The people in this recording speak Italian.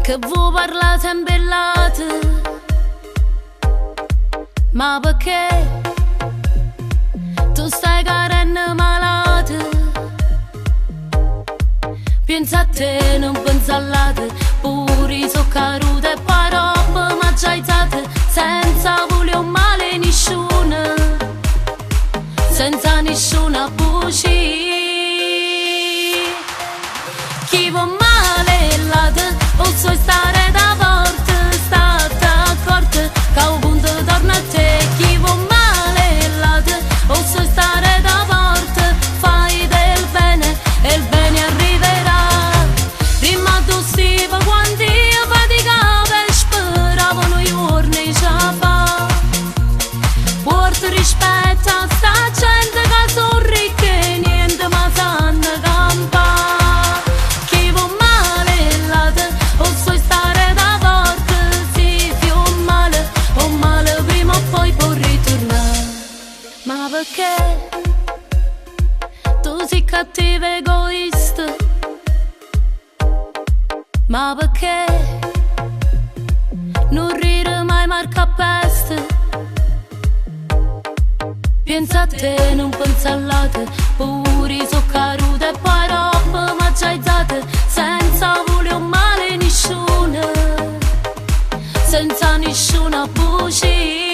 che vuoi parlare sempre bellate, ma perché tu stai carendo malate? Pensa a te, non pensa all'ate, pure so carute e poi roba mangiate, senza voler un male nessuno, senza nessuna buci. Chi vuol male l'ate, o so stare da forte, state accorte, che a un punto torna a te. Chi vuol male l'ate, o so stare da forte, fai del bene e il bene arriverà. Prima tu stiva quando io faticavo e speravo noi giorni già fa. Porto rispetto a sta gente che sono ricche e niente ma sanno campare. Chi vuol male l'ate, o so stare da forte, sì più o male prima o poi può ritornare. Ma perché tu sei cattivo e egoista? Ma perché non ride mai marca peste? Pensa a te, non pensa all'ate, pure so carute e poi roba mangiate, senza voler un male nessuno, senza nessuna buci.